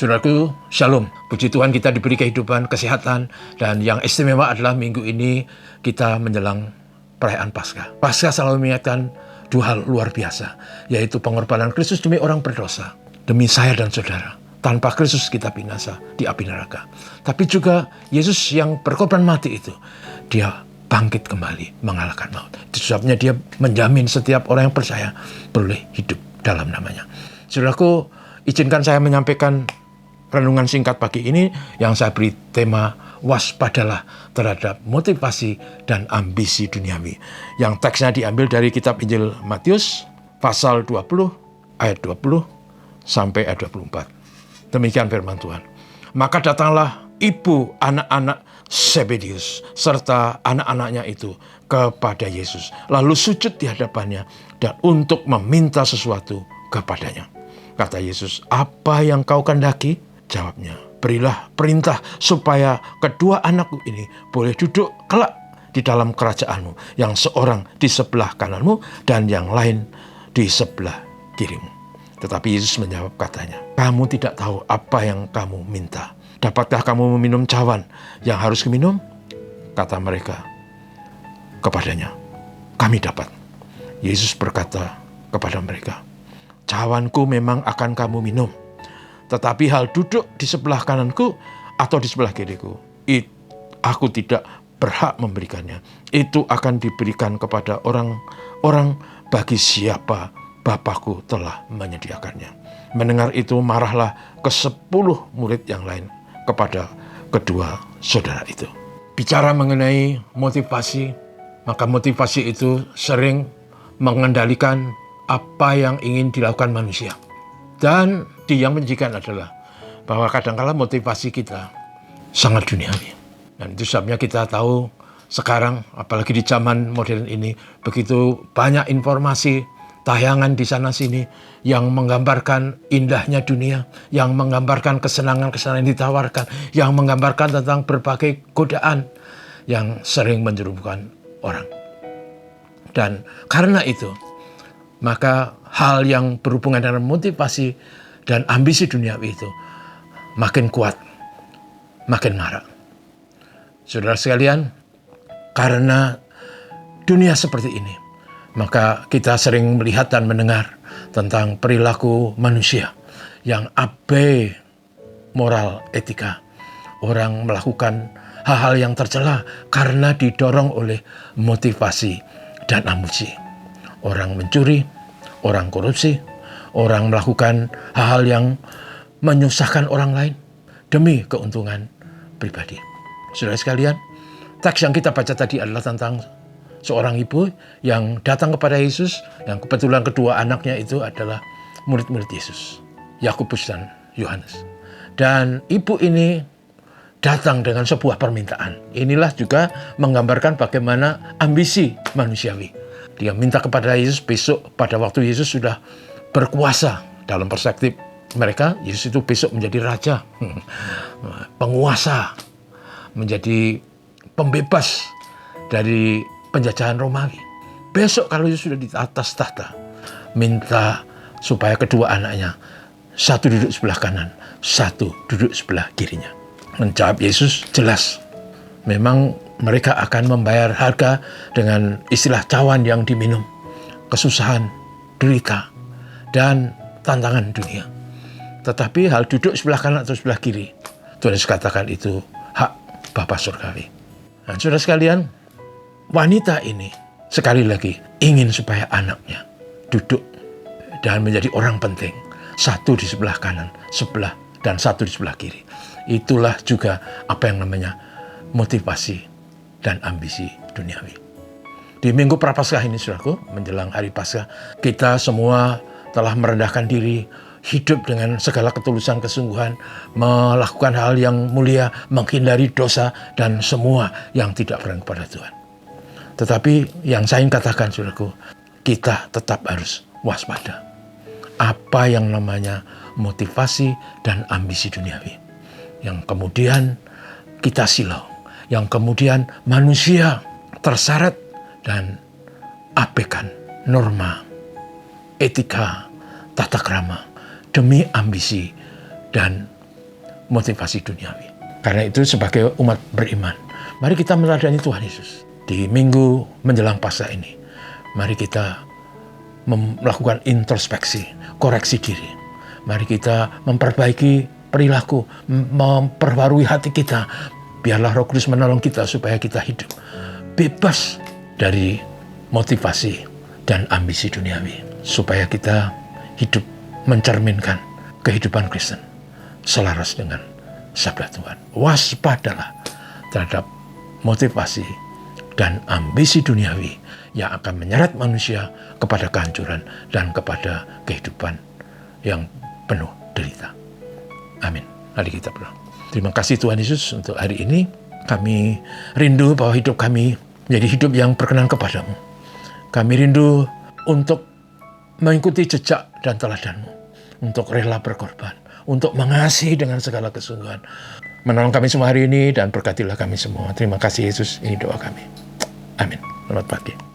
Saudaraku, Shalom. Puji Tuhan kita diberi kehidupan, kesehatan, dan yang istimewa adalah minggu ini kita menjelang perayaan Paskah. Paskah selalu mengingatkan dua hal luar biasa, yaitu pengorbanan Kristus demi orang berdosa, demi saya dan saudara. Tanpa Kristus kita binasa di api neraka. Tapi juga Yesus yang berkorban mati itu, dia bangkit kembali mengalahkan maut. Itu sebabnya dia menjamin setiap orang yang percaya boleh hidup dalam namanya. Saudaraku, izinkan saya menyampaikan renungan singkat pagi ini yang saya beri tema waspadalah terhadap motivasi dan ambisi duniawi. Yang teksnya diambil dari kitab Injil Matius pasal 20 ayat 20 sampai ayat 24. Demikian firman Tuhan. Maka datanglah ibu anak-anak Zebedius serta anak-anaknya itu kepada Yesus, lalu sujud di hadapannya dan untuk meminta sesuatu kepadanya. Kata Yesus, "Apa yang kau kehendaki?" Jawabnya, "Berilah perintah supaya kedua anakku ini boleh duduk kelak di dalam kerajaanmu, yang seorang di sebelah kananmu dan yang lain di sebelah kirimu." Tetapi Yesus menjawab katanya, "Kamu tidak tahu apa yang kamu minta. Dapatkah kamu meminum cawan yang harus diminum?" Kata mereka kepadanya, "Kami dapat." Yesus berkata kepada mereka, "Cawanku memang akan kamu minum. Tetapi hal duduk di sebelah kananku atau di sebelah kiriku, aku tidak berhak memberikannya. Itu akan diberikan kepada orang-orang bagi siapa Bapakku telah menyediakannya." Mendengar itu marahlah ke-10 murid yang lain kepada kedua saudara itu. Bicara mengenai motivasi, maka motivasi itu sering mengendalikan apa yang ingin dilakukan manusia. Dan yang menjikan adalah bahwa kadangkala motivasi kita sangat duniawi. Dan itu sebabnya kita tahu sekarang, apalagi di zaman modern ini, begitu banyak informasi, tayangan di sana-sini yang menggambarkan indahnya dunia, yang menggambarkan kesenangan-kesenangan yang ditawarkan, yang menggambarkan tentang berbagai godaan yang sering menjerumuskan orang. Dan karena itu, maka hal yang berhubungan dengan motivasi dan ambisi duniawi itu makin kuat, makin marak. Saudara sekalian, karena dunia seperti ini, maka kita sering melihat dan mendengar tentang perilaku manusia yang abai moral etika. Orang melakukan hal-hal yang tercela karena didorong oleh motivasi dan ambisi. Orang mencuri, orang korupsi, orang melakukan hal-hal yang menyusahkan orang lain demi keuntungan pribadi. Saudara sekalian, teks yang kita baca tadi adalah tentang seorang ibu yang datang kepada Yesus, yang kebetulan kedua anaknya itu adalah murid-murid Yesus, Yakobus dan Yohanes. Dan ibu ini datang dengan sebuah permintaan. Inilah juga menggambarkan bagaimana ambisi manusiawi. Dia minta kepada Yesus besok, pada waktu Yesus sudah berkuasa. Dalam perspektif mereka, Yesus itu besok menjadi raja, penguasa, menjadi pembebas dari penjajahan Romawi. Besok kalau Yesus sudah di atas tahta, minta supaya kedua anaknya, satu duduk sebelah kanan, satu duduk sebelah kirinya. Menjawab Yesus jelas, memang mereka akan membayar harga dengan istilah cawan yang diminum, kesusahan, derita, dan tantangan dunia. Tetapi hal duduk sebelah kanan atau sebelah kiri, Tuhan Yesus katakan itu hak Bapa surgawi. Nah, saudara sekalian, wanita ini sekali lagi ingin supaya anaknya duduk dan menjadi orang penting. Satu di sebelah kanan, dan satu di sebelah kiri. Itulah juga apa yang namanya motivasi dan ambisi duniawi. Di minggu Prapaskah ini, saudaraku, menjelang hari Paskah, kita semua telah merendahkan diri, hidup dengan segala ketulusan kesungguhan, melakukan hal yang mulia, menghindari dosa, dan semua yang tidak berkenan kepada Tuhan. Tetapi yang saya ingin katakan, saudaraku, kita tetap harus waspada. Apa yang namanya motivasi dan ambisi duniawi, yang kemudian kita silau, yang kemudian manusia terseret dan abaikan norma, etika, tata krama demi ambisi dan motivasi duniawi. Karena itu sebagai umat beriman, mari kita meneladani Tuhan Yesus. Di minggu menjelang Paskah ini, mari kita melakukan introspeksi, koreksi diri. Mari kita memperbaiki perilaku, memperbarui hati kita. Biarlah Roh Kudus menolong kita supaya kita hidup bebas dari motivasi dan ambisi duniawi. Supaya kita hidup mencerminkan kehidupan Kristen selaras dengan sabda Tuhan. Waspadalah terhadap motivasi dan ambisi duniawi yang akan menyeret manusia kepada kehancuran dan kepada kehidupan yang penuh derita. Amin. Mari kita berdoa. Terima kasih Tuhan Yesus untuk hari ini. Kami rindu bahwa hidup kami menjadi hidup yang berkenan kepadamu. Kami rindu untuk mengikuti jejak dan teladan-Mu, untuk rela berkorban, untuk mengasihi dengan segala kesungguhan. Menolong kami semua hari ini dan berkatilah kami semua. Terima kasih Yesus, ini doa kami. Amin. Selamat pagi.